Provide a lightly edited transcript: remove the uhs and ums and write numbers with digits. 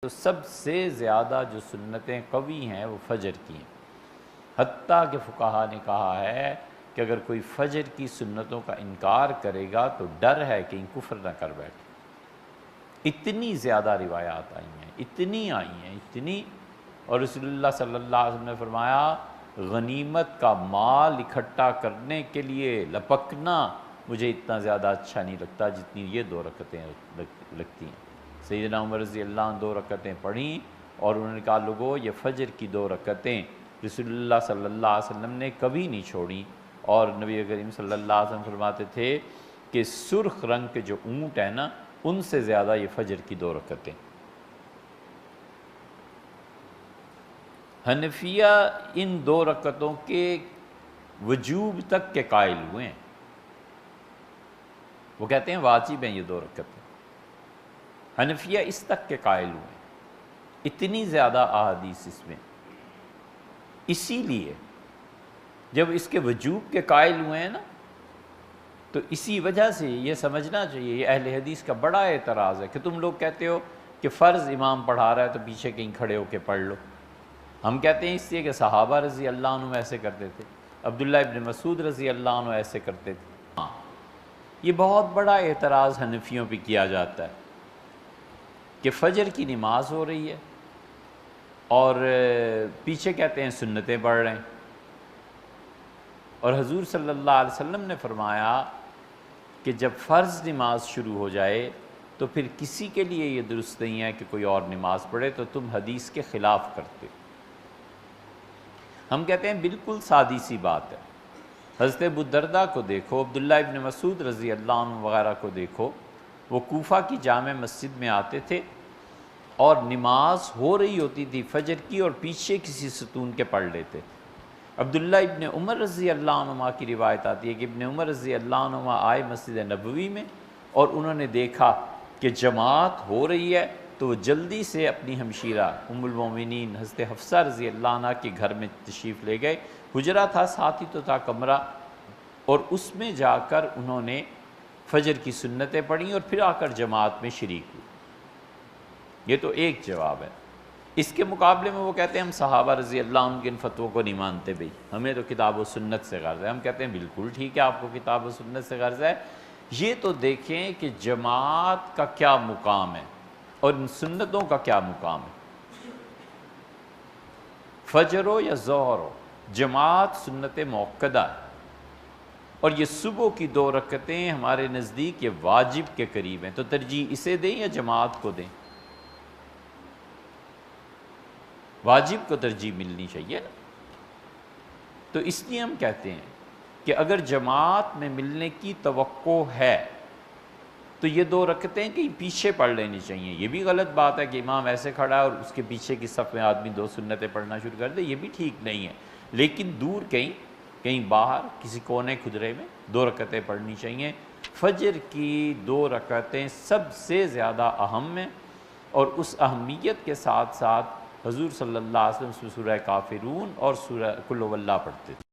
تو سب سے زیادہ جو سنتیں قوی ہیں وہ فجر کی ہیں، حتیٰ کہ فقہا نے کہا ہے کہ اگر کوئی فجر کی سنتوں کا انکار کرے گا تو ڈر ہے کہ کفر نہ کر بیٹھے۔ اتنی زیادہ روایات آئی ہیں، اتنی آئی ہیں، اتنی، اور رسول اللہ صلی اللہ علیہ وسلم نے فرمایا غنیمت کا مال اکٹھا کرنے کے لیے لپکنا مجھے اتنا زیادہ اچھا نہیں لگتا جتنی یہ 2 رکعتیں لگتی ہیں۔ سیدنا عمر رضی اللہ عنہ 2 رکعتیں پڑھیں اور انہوں نے کہا لوگو یہ فجر کی 2 رکعتیں رسول اللہ صلی اللہ علیہ وسلم نے کبھی نہیں چھوڑیں، اور نبی کریم صلی اللہ علیہ وسلم فرماتے تھے کہ سرخ رنگ کے جو اونٹ ہیں نا ان سے زیادہ یہ فجر کی 2 رکعتیں۔ حنفیہ ان 2 رکعتوں کے وجوب تک کے قائل ہوئے ہیں، وہ کہتے ہیں واجب ہیں یہ 2 رکعتیں۔ حنفیہ اس تک کے قائل ہوئے ہیں، اتنی زیادہ احادیث اس میں۔ اسی لیے جب اس کے وجوب کے قائل ہوئے ہیں نا تو اسی وجہ سے یہ سمجھنا چاہیے، یہ اہل حدیث کا بڑا اعتراض ہے کہ تم لوگ کہتے ہو کہ فرض امام پڑھا رہا ہے تو پیچھے کہیں کھڑے ہو کے پڑھ لو۔ ہم کہتے ہیں اس لیے کہ صحابہ رضی اللہ عنہ ایسے کرتے تھے، عبداللہ ابن مسعود رضی اللہ عنہ ایسے کرتے تھے۔ یہ بہت بڑا اعتراض حنفیوں پہ کیا جاتا ہے کہ فجر کی نماز ہو رہی ہے اور پیچھے کہتے ہیں سنتیں پڑھ رہے ہیں، اور حضور صلی اللہ علیہ وسلم نے فرمایا کہ جب فرض نماز شروع ہو جائے تو پھر کسی کے لیے یہ درست نہیں ہے کہ کوئی اور نماز پڑھے، تو تم حدیث کے خلاف کرتے۔ ہم کہتے ہیں بالکل سادی سی بات ہے، حضرت ابو الدرداء کو دیکھو، عبداللہ ابن مسعود رضی اللہ عنہ وغیرہ کو دیکھو، وہ کوفہ کی جامع مسجد میں آتے تھے اور نماز ہو رہی ہوتی تھی فجر کی اور پیچھے کسی ستون کے پڑھ لیتے تھے۔ عبداللہ ابن عمر رضی اللہ عنہ کی روایت آتی ہے کہ ابن عمر رضی اللہ عنہ آئے مسجد نبوی میں اور انہوں نے دیکھا کہ جماعت ہو رہی ہے تو وہ جلدی سے اپنی ہمشیرہ ام المومنین حضرت حفصہ رضی اللہ عنہ کے گھر میں تشریف لے گئے، حجرہ تھا، ساتھ ہی تو تھا کمرہ، اور اس میں جا کر انہوں نے فجر کی سنتیں پڑھیں اور پھر آ کر جماعت میں شریک ہوئے۔ یہ تو ایک جواب ہے۔ اس کے مقابلے میں وہ کہتے ہیں ہم صحابہ رضی اللہ عنہ کے ان فتووں کو نہیں مانتے، بھئی ہمیں تو کتاب و سنت سے غرض ہے۔ ہم کہتے ہیں بالکل ٹھیک ہے، آپ کو کتاب و سنت سے غرض ہے، یہ تو دیکھیں کہ جماعت کا کیا مقام ہے اور ان سنتوں کا کیا مقام ہے۔ فجر ہو یا ظہر ہو، جماعت سنت موقدہ ہے، اور یہ صبح کی 2 رکعتیں ہمارے نزدیک یہ واجب کے قریب ہیں، تو ترجیح اسے دیں یا جماعت کو دیں؟ واجب کو ترجیح ملنی چاہیے نا۔ تو اس لیے ہم کہتے ہیں کہ اگر جماعت میں ملنے کی توقع ہے تو یہ 2 رکعتیں کہیں پیچھے پڑھ لینی چاہیے۔ یہ بھی غلط بات ہے کہ امام ایسے کھڑا ہے اور اس کے پیچھے کی صف میں آدمی 2 سنتیں پڑھنا شروع کر دے، یہ بھی ٹھیک نہیں ہے، لیکن دور کہیں باہر کسی کونے کھدرے میں 2 رکعتیں پڑھنی چاہیے۔ فجر کی 2 رکعتیں سب سے زیادہ اہم ہیں، اور اس اہمیت کے ساتھ ساتھ حضور صلی اللہ علیہ وسلم سورہ کافرون اور سورہ قل هو اللہ پڑھتے تھے۔